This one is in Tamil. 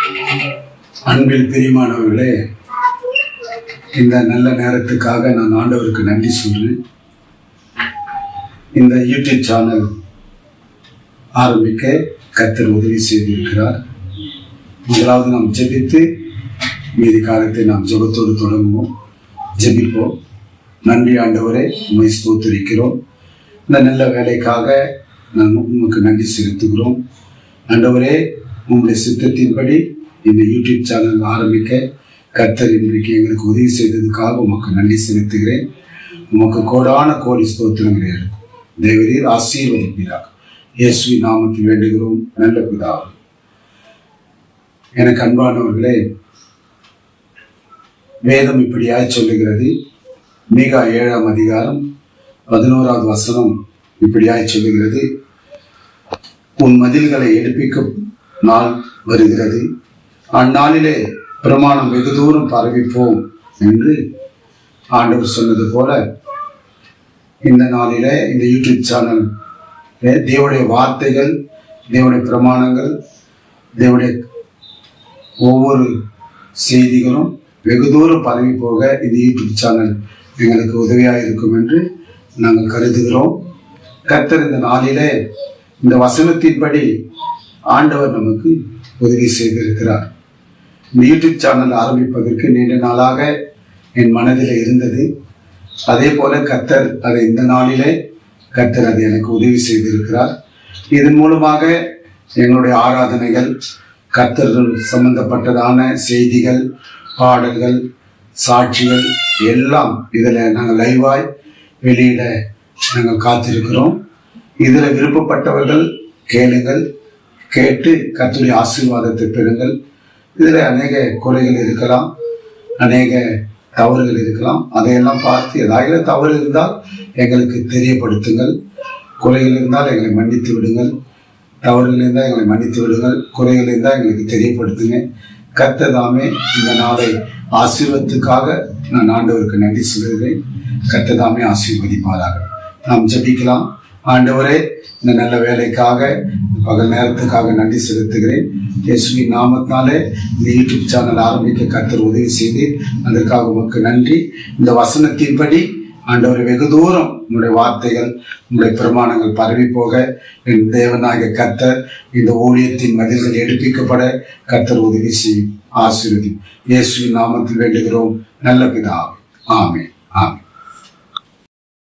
அன்பில் பிரியமானவர்களே, இந்த நல்ல நேரத்துக்காக நான் ஆண்டவருக்கு நன்றி சொல்றேன். இந்த யூடியூப் சேனல் ஆரம்பிக்க கர்த்தர் உதவி செய்திருக்கிறார். முதலாவது நாம் ஜெபித்து மீதி காலத்தை நாம் ஜெபத்தோடு தொடங்குவோம். ஜெபிப்போம். நன்றி ஆண்டவரே, உம்மை ஸ்தோத்திரிக்கிறோம். இந்த நல்ல வேலைக்காக நான் உமக்கு நன்றி செலுத்துகிறோம். ஆண்டவரே, உங்களுடைய சித்தத்தின்படி இந்த யூடியூப் சேனல் ஆரம்பிக்க கர்த்தர் இன்றைக்கு எங்களுக்கு உதவி செய்ததுக்காக உமக்கு நன்றி செலுத்துகிறேன். உமக்கு கோடான கோடி ஸ்தோத்திரங்களே தேவரீர் ஆசீர்வதிப்பீராக. இயேசுவின் நாமத்தில் வேண்டுகிறோம் நல்ல பிதாவே. எனக்கு அன்பானவர்களே, வேதம் இப்படியாய் சொல்லுகிறது. மீகா 7ஆம் அதிகாரம் 11வது வசனம் இப்படியாய் சொல்லுகிறது. உன் மதில்களை எடுப்பிக்கும் நாள் வருகிறது, அந்நாளிலே பிரமாணம் வெகு தூரம் பரவிப்போம் என்று ஆண்டவர் சொன்னது போல இந்த நாளிலே இந்த யூடியூப் சேனல் தேவனுடைய வார்த்தைகள், தேவனுடைய பிரமாணங்கள், தேவனுடைய ஒவ்வொரு செய்திகளும் வெகு தூரம் பரவி போக இந்த யூடியூப் சேனல் எங்களுக்கு உதவியாக இருக்கும் என்று நாங்கள் கருதுகிறோம். கர்த்தர் இந்த நாளிலே இந்த வசனத்தின்படி ஆண்டவர் நமக்கு உதவி செய்திருக்கிறார். இந்த யூடியூப் சேனல் ஆரம்பிப்பதற்கு நீண்ட நாளாக என் மனதில் இருந்தது. அதே போல கர்த்தர் அதை இந்த நாளிலே கர்த்தர் அதை எனக்கு உதவி செய்திருக்கிறார். இதன் மூலமாக எங்களுடைய ஆராதனைகள், கர்த்தர்கள் சம்பந்தப்பட்டதான செய்திகள், பாடல்கள், சாட்சிகள் எல்லாம் இதில் நாங்கள் லைவாய் வெளியிட நாங்கள் காத்திருக்கிறோம். இதில் விருப்பப்பட்டவர்கள் கேளுங்கள், கேட்டு கர்த்தருடைய ஆசீர்வாதத்தை பெறுங்கள். இதில் அநேக குறைகள் இருக்கலாம், அநேக தவறுகள் இருக்கலாம். அதையெல்லாம் பார்த்து ஏதாவது தவறு இருந்தால் எங்களுக்கு தெரியப்படுத்துங்கள். குறைகள் இருந்தால் எங்களை மன்னித்து விடுங்கள். தவறுகள் இருந்தால் எங்களை மன்னித்து விடுங்கள். குறைகள் இருந்தால் எங்களுக்கு தெரியப்படுத்துங்க. கர்த்தர் தாமே இந்த நாளை ஆசீர்வாதத்துக்காக நான் ஆண்டவருக்கு நன்றி சொல்கிறேன். கர்த்தர் தாமே ஆசீர்வதிப்பாராக. நாம் ஜெபிக்கலாம். ஆண்டவரே, இந்த நல்ல வேலைக்காக பகல் நேரத்துக்காக நன்றி செலுத்துகிறேன். இயேசுவின் நாமத்தினாலே இந்த யூடியூப் சேனல் ஆரம்பிக்க கர்த்தர் உதவி செய்து அதற்காக உமக்கு நன்றி. இந்த வசனத்தின்படி ஆண்டவரை வெகு தூரம் உங்களுடைய வார்த்தைகள், உங்களுடைய பிரமாணங்கள் பரவி போக என் தேவனாகிய கர்த்தர் இந்த ஊழியத்தின் மதில்கள் எடுப்பிக்கப்பட கர்த்தர் உதவி செய்யும். ஆசீர்வதி. இயேசுவின் நாமத்தில் வேண்டுகிறோம் நல்ல பிதாவே. ஆமென். ஆமென்.